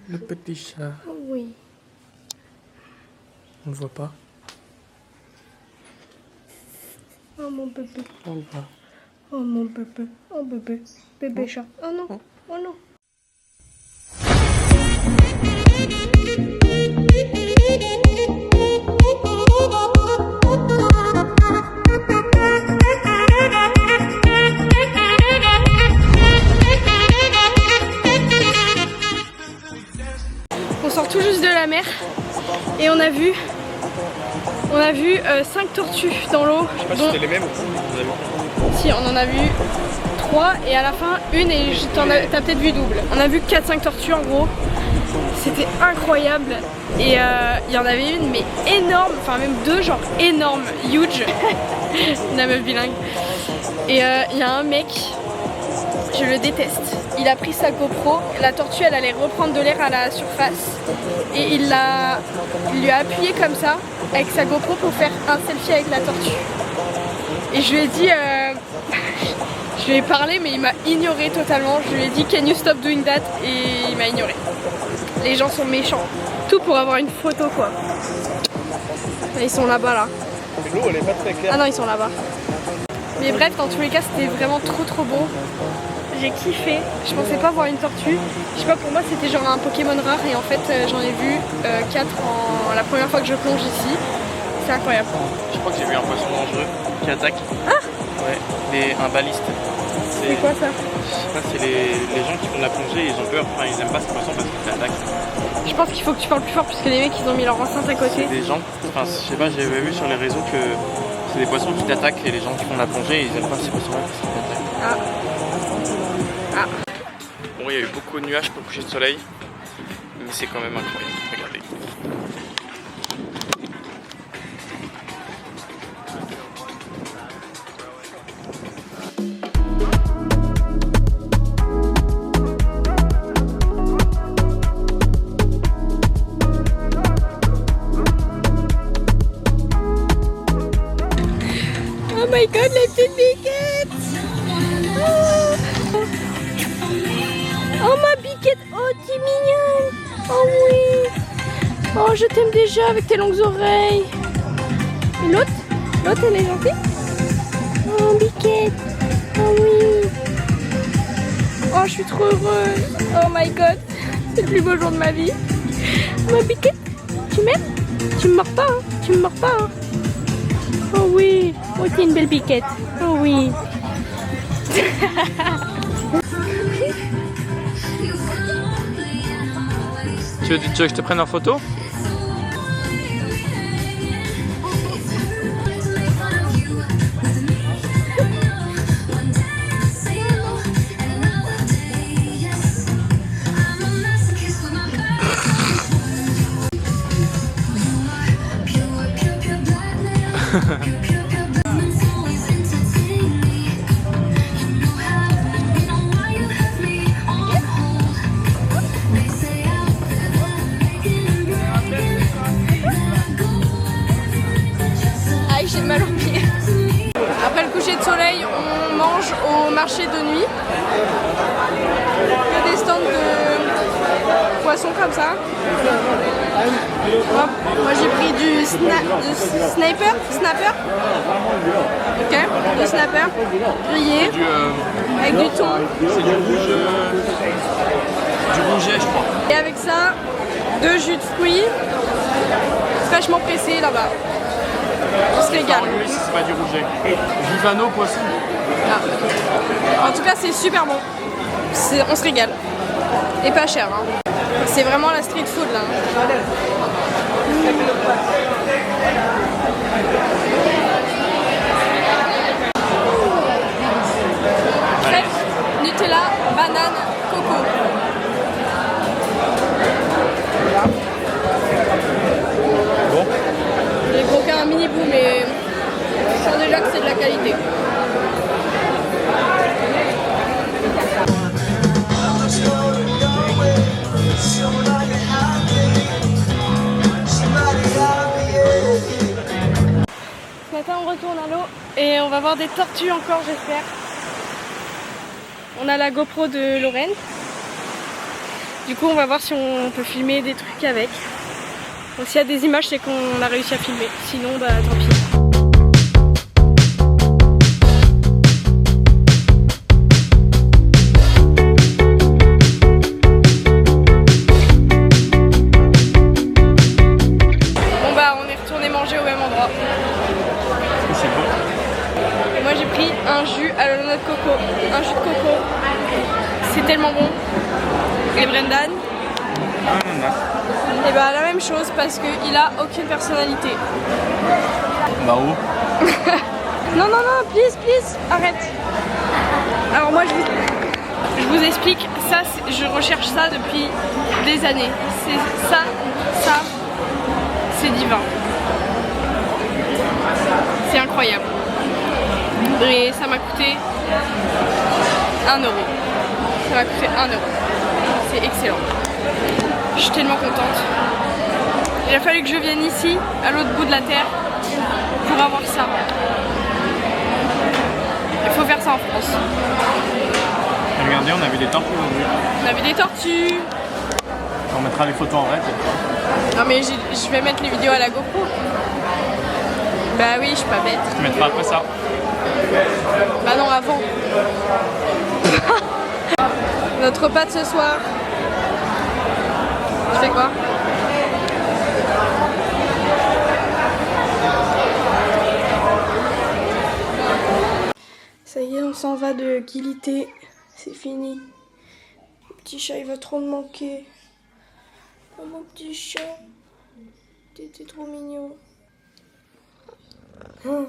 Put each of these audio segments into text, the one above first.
Le petit chat. Oh oui. On le voit pas. Oh mon bébé. On le voit. Oh mon bébé. Oh bébé. Bébé chat. Oh non. Oh non. On sort tout juste de la mer et on a vu 5 tortues dans l'eau. Je sais pas si c'était les mêmes ou pas. Si, on en a vu 3 et à la fin une et t'as peut-être vu double. On a vu 4-5 tortues en gros. C'était incroyable et il y en avait une mais énorme, enfin même deux genre énorme, huge. La meuf bilingue. Et il y a un mec, je le déteste. Il a pris sa GoPro, la tortue elle allait reprendre de l'air à la surface et il lui a appuyé comme ça avec sa GoPro pour faire un selfie avec la tortue. Et je lui ai dit, je lui ai parlé mais il m'a ignoré totalement. Je lui ai dit can you stop doing that et il m'a ignoré. Les gens sont méchants, tout pour avoir une photo quoi. Et ils sont là-bas là. L'eau elle est pas très claire. Ah non ils sont là-bas. Mais bref dans tous les cas c'était vraiment trop beau. J'ai kiffé, je pensais pas voir une tortue. Je sais pas, pour moi c'était genre un Pokémon rare et en fait j'en ai vu 4 la première fois que je plonge ici. C'est incroyable. Je crois que j'ai vu un poisson dangereux qui attaque. Ah ouais, un baliste. C'est quoi ça? Je sais pas, c'est les gens qui font de la plongée, ils ont peur, enfin ils aiment pas ce poisson parce qu'il t'attaque. Je pense qu'il faut que tu parles plus fort puisque les mecs ils ont mis leur enceinte à côté. Des gens, enfin je sais pas, j'avais vu sur les réseaux que c'est des poissons qui t'attaquent et les gens qui font de la plongée ils aiment pas ces poissons-là parce qu'ils t'attaquent. Ah. Bon, il y a eu beaucoup de nuages pour le coucher de soleil, mais c'est quand même incroyable. Regardez. Oh my god, les petites biquettes! Oh ma biquette, oh t'es mignonne. Oh oui. Oh je t'aime déjà avec tes longues oreilles. Et l'autre elle est gentille. Oh biquette. Oh oui. Oh je suis trop heureuse. Oh my god. C'est le plus beau jour de ma vie. Ma biquette, tu m'aimes? Tu me mords pas hein? Tu me mords pas hein? Oh oui. Oh t'es une belle biquette. Oh oui. Tu veux que je te prenne en photo? Aïe, j'ai mal aux pieds. Après le coucher de soleil, on mange au marché de nuit. Il y a des stands de poissons comme ça. Hop. Moi j'ai pris du snapper. Ok, du snapper grillé avec du thon. C'est du rouget je crois. Et avec ça, 2 jus de fruits fraîchement pressés là-bas. On se régale. Si c'est pas du rouget. Vivano poisson. Ah. En tout cas c'est super bon. On se régale. Et pas cher. Hein. C'est vraiment la street food là. Crêpes, Nutella, banane, coco. Bon. J'ai croqué un mini bout mais je sens déjà que c'est de la qualité. Ce matin on retourne à l'eau et on va voir des tortues encore j'espère. On a la GoPro de Lorraine. Du coup on va voir si on peut filmer des trucs avec. Bon, s'il y a des images c'est qu'on a réussi à filmer, sinon bah tant pis. Bon bah on est retourné manger au même endroit. C'est bon. Et moi j'ai pris un jus à la noix de coco, un jus de coco. C'est tellement bon. Et Brendan, et bah la même chose parce qu'il a aucune personnalité. Mao. Non, non, non, please, please, arrête. Alors moi je vous explique, ça je recherche ça depuis des années. C'est ça, c'est divin. C'est incroyable. Et ça m'a coûté 1 euro. Ça m'a coûté 1 euro. C'est excellent. Je suis tellement contente. Il a fallu que je vienne ici, à l'autre bout de la terre, pour avoir ça. Il faut faire ça en France. Regardez, on a vu des tortues aujourd'hui. On a vu des tortues. On mettra les photos en vrai. Non mais je vais mettre les vidéos à la GoPro. Bah oui, je suis pas bête. Tu mettras après ça. Bah non, avant. Notre repas de ce soir. Tu fais quoi? Ça y est, on s'en va de Guilité. C'est fini. Mon petit chat, il va trop me manquer. Oh mon petit chat. T'étais trop mignon. Oh.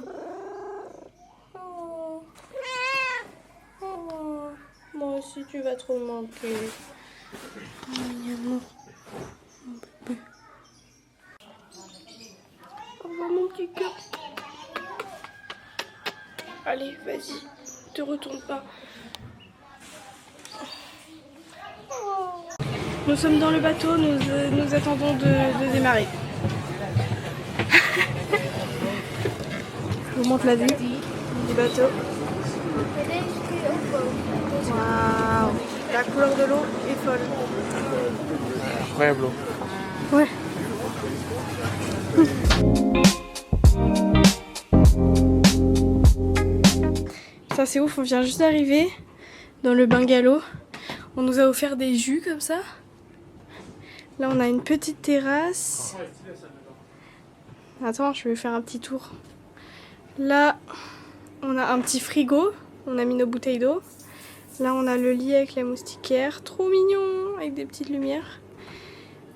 Oh. Oh. Moi aussi, tu vas trop me manquer. Oh, mignon. Mon bébé. Au revoir, mon petit cœur. Allez, vas-y. Te retourne pas. Oh. Nous sommes dans le bateau, nous attendons de démarrer. Je vous montre la vue du bateau. Waouh, la couleur de l'eau est folle. Incroyable l'eau. Ouais. Ça c'est ouf, on vient juste d'arriver dans le bungalow. On nous a offert des jus comme ça. Là on a une petite terrasse. Attends, je vais faire un petit tour. Là on a un petit frigo. On a mis nos bouteilles d'eau. Là on a le lit avec la moustiquaire. Trop mignon, avec des petites lumières.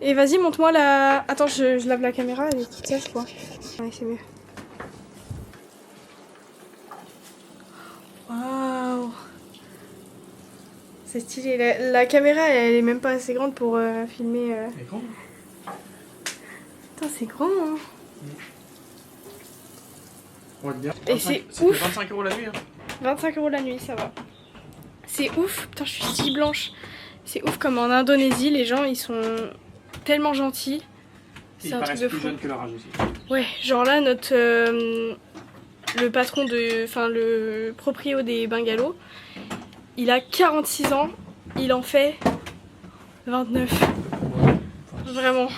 Et vas-y, montre-moi la... Attends, je lave la caméra, elle est toute sèche quoi. Ouais, c'est mieux. Waouh, c'est stylé. La caméra, elle est même pas assez grande pour filmer. C'est grand. Putain, c'est grand, hein. On va te dire. Et c'est ouf. 25 € la nuit. Hein. 25 € la nuit, ça va. C'est ouf. Putain, je suis si blanche. C'est ouf comme en Indonésie, les gens, ils sont tellement gentils. C'est un truc de fou. Plus jeunes que leur âge aussi. Ouais, genre là, notre... le patron de... Enfin, le proprio des bungalows, il a 46 ans, il en fait 29. Vraiment.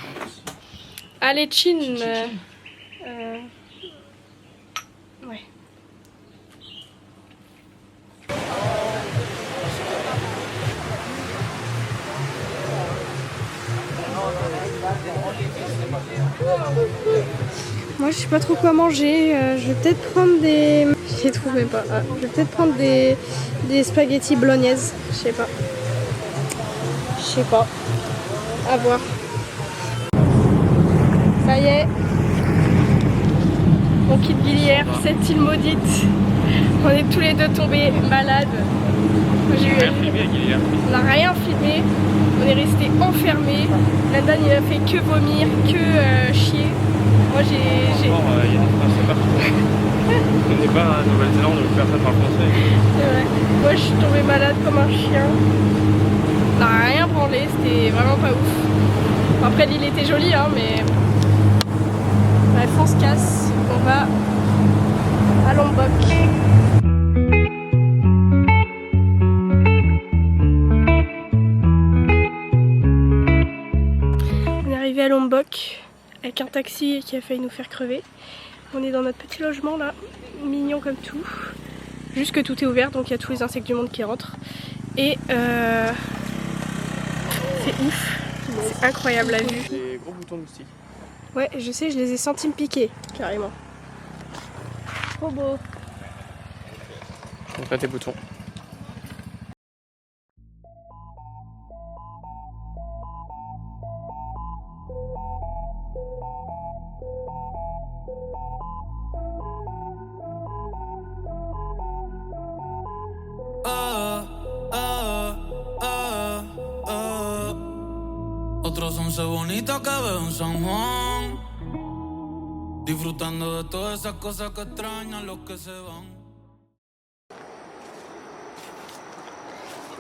Allez, chin. Ouais. Moi je sais pas trop quoi manger, je vais peut-être prendre des... Je les trouve même pas. Ah, je vais peut-être prendre des spaghettis bolognaise, je sais pas. Je sais pas. À voir. Ça y est. On quitte Guilière, cette île maudite. On est tous les deux tombés malades. On n'a rien filmé. On est restés enfermés. Landan il a fait que vomir, que chier. Moi j'ai... Il y a des Français partout. On n'est pas à Nouvelle-Zélande où personne parle français. C'est vrai. Moi je suis tombée malade comme un chien. On n'a rien branlé, c'était vraiment pas ouf. Après l'île était jolie hein, mais... Bref, on se casse. On va à Lombok. à Lombok avec un taxi qui a failli nous faire crever. On est dans notre petit logement là, mignon comme tout. Juste que tout est ouvert donc il y a tous les insectes du monde qui rentrent. Et c'est ouf, c'est incroyable la vue. Des gros boutons de moustiques. Ouais, je sais, je les ai sentis me piquer, carrément. Trop beau. Je montre tes boutons. Otros 11 bonitos que veo en San Juan, disfrutando de todas esas cosas que extrañan los que se van.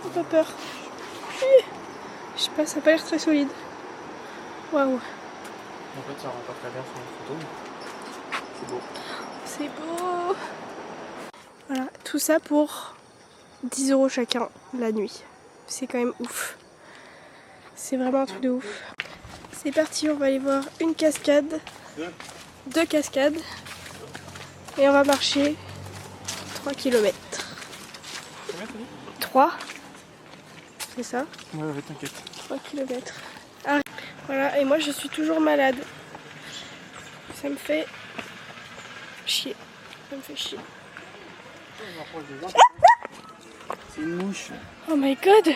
J'ai pas peur. Je sais pas, ça a pas l'air très solide. Waouh. En fait, ça rend pas très bien sur une photo. C'est beau. C'est beau. Voilà, tout ça pour 10 € chacun la nuit. C'est quand même ouf. C'est vraiment un truc de ouf. C'est parti, on va aller voir une cascade, 2 cascades, et on va marcher 3 km. Combien t'as dit 3, c'est ça? Ouais, t'inquiète. 3 km. Ah, voilà, et moi je suis toujours malade. Ça me fait chier. Ça me fait chier. C'est une mouche. Oh my god!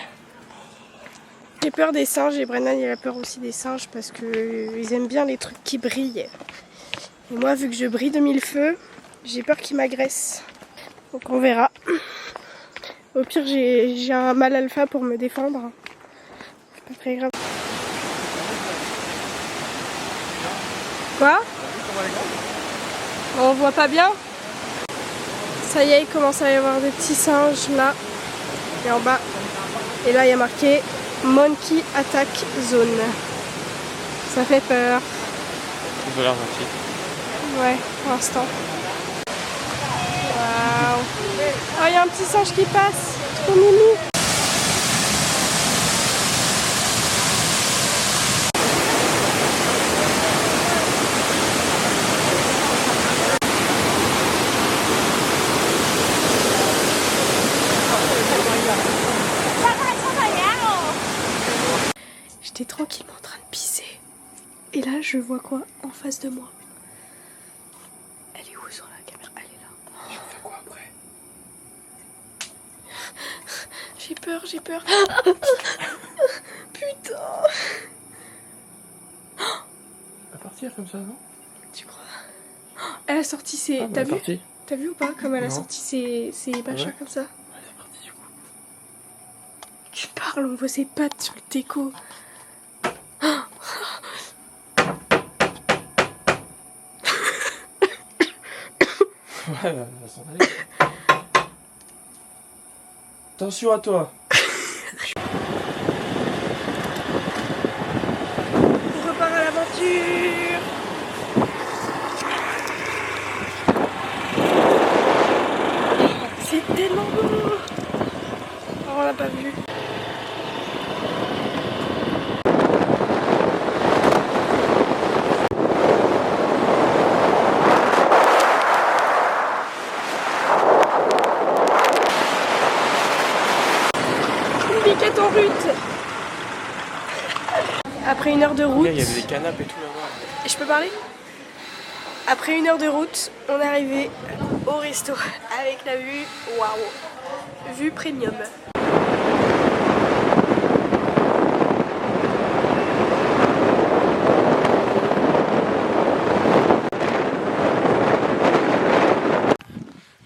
J'ai peur des singes et Brennan il a peur aussi des singes parce qu'ils aiment bien les trucs qui brillent. Et moi vu que je brille de mille feux, j'ai peur qu'ils m'agressent. Donc on verra. Au pire j'ai un mâle alpha pour me défendre. C'est pas très grave. Quoi? On voit pas bien? Ça y est, il commence à y avoir des petits singes là et en bas. Et là il y a marqué Monkey Attack Zone. Ça fait peur. Ça a l'air gentil. Ouais, pour l'instant. Waouh. Oh, il y a un petit singe qui passe. Trop mimi. J'étais tranquillement en train de pisser. Et là, je vois quoi en face de moi? Elle est où sur la caméra? Elle est là. Je fais quoi après? J'ai peur, j'ai peur. Putain. Elle va partir comme ça, non? Tu crois? Elle a sorti ses... T'as vu? T'as vu ou pas comme elle a Non. sorti ses machins ouais comme ça? Ouais, c'est parti du coup. Tu parles, on voit ses pattes sur le déco. Ouais, elle va s'en aller. Attention à toi. On repart à l'aventure. C'est tellement beau. Oh, on l'a pas vu. Piquette en route. Après 1 heure de route. Il y avait des canapes et tout là-bas. Je peux parler? Après 1 heure de route, on est arrivé au resto avec la vue, waouh, vue premium.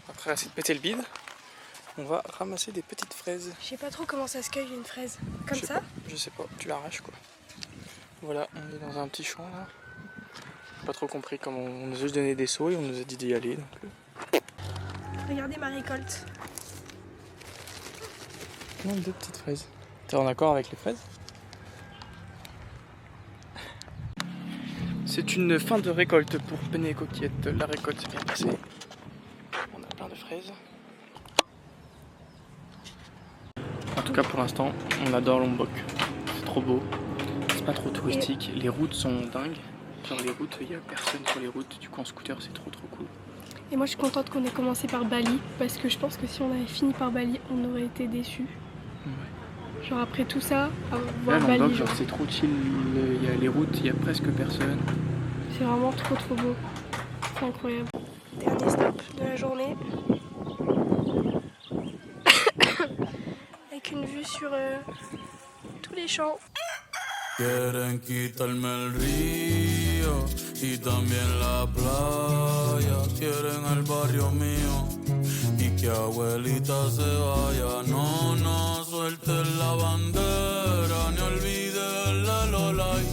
Après essayer de péter le bide, on va ramasser des petites fraises. Je sais pas trop comment ça se cueille une fraise. Comme ça? Je sais pas, tu l'arraches quoi. Voilà, on est dans un petit champ là. Pas trop compris comment on nous a juste donné des seaux et on nous a dit d'y aller. Donc... Regardez ma récolte. Non, 2 petites fraises. T'es en accord avec les fraises? C'est une fin de récolte pour Penny et Coquillette. La récolte s'est bien passée. On a plein de fraises. En tout cas pour l'instant, on adore Lombok. C'est trop beau. pas trop touristique. Les routes sont dingues. Genre les routes, il n'y a personne sur les routes. Du coup en scooter c'est trop cool. Et moi je suis contente qu'on ait commencé par Bali parce que je pense que si on avait fini par Bali, on aurait été déçus. Ouais. Genre après tout ça, voir là, Bali, Lombok, genre c'est trop chill. Il y a les routes, il y a presque personne. C'est vraiment trop beau. C'est incroyable. Dernier stop de la journée. Avec une vue sur tous les champs. Quieren quitarme el río y también la playa. Quieren el barrio mío y que abuelita se vaya. No, no sueltes la bandera ni olvides el Lolay.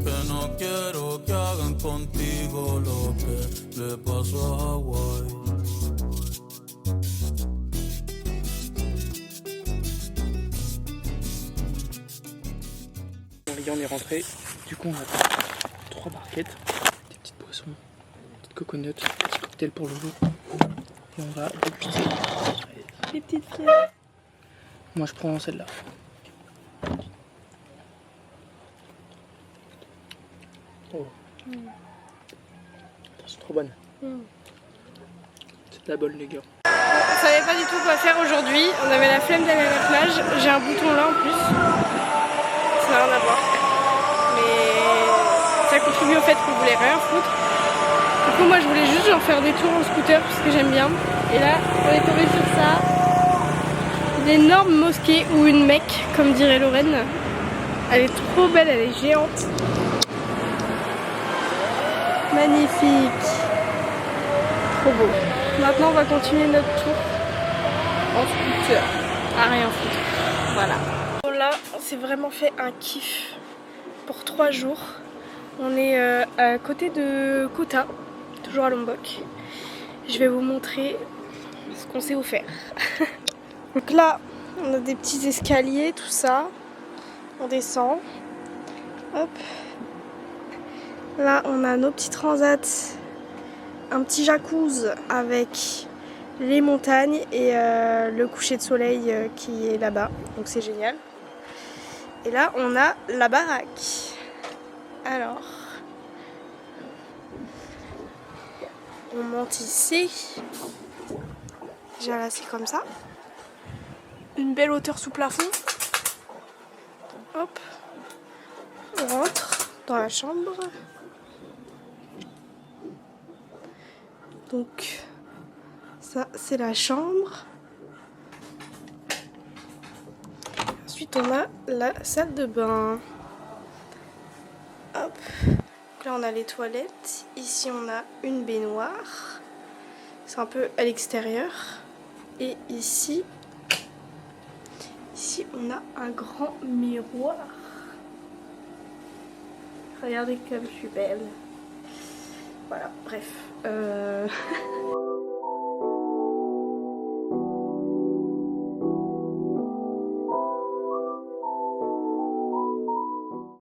Que no quiero que hagan contigo lo que le pasó a Hawái. On est rentré, du coup on a 3 barquettes, des petites boissons, des petites coconuts, des petits cocktails pour Loulou. Et on va déguster. Les petites fières. Moi je prends celle-là. Oh. C'est trop bonne. C'est de la bonne les gars. On savait pas du tout quoi faire aujourd'hui, on avait la flemme d'aller à la plage. J'ai un bouton là en plus. Ça n'a rien à voir. Mais ça contribue au fait qu'on voulait rien foutre. Du coup moi je voulais juste genre faire des tours en scooter parce que j'aime bien. Et là on est tombé sur ça. Une énorme mosquée ou une Mecque comme dirait Lorraine. Elle est trop belle, elle est géante. Magnifique. Trop beau. Maintenant on va continuer notre tour en scooter. À rien foutre. Voilà. Là on s'est vraiment fait un kiff pour 3 jours. On est à côté de Kuta, toujours à Lombok. Je vais vous montrer ce qu'on s'est offert. Donc là on a des petits escaliers, tout ça. On descend. Hop. Là on a nos petits transats. Un petit jacuzzi avec les montagnes et le coucher de soleil qui est là-bas. Donc c'est génial. Et là, on a la baraque. Alors, on monte ici. Déjà là, c'est comme ça. Une belle hauteur sous plafond. Hop. On rentre dans la chambre. Donc, ça, c'est la chambre. Ensuite, on a la salle de bain. Hop. Donc là, on a les toilettes. Ici, on a une baignoire. C'est un peu à l'extérieur. Et ici, on a un grand miroir. Regardez comme je suis belle. Voilà, bref.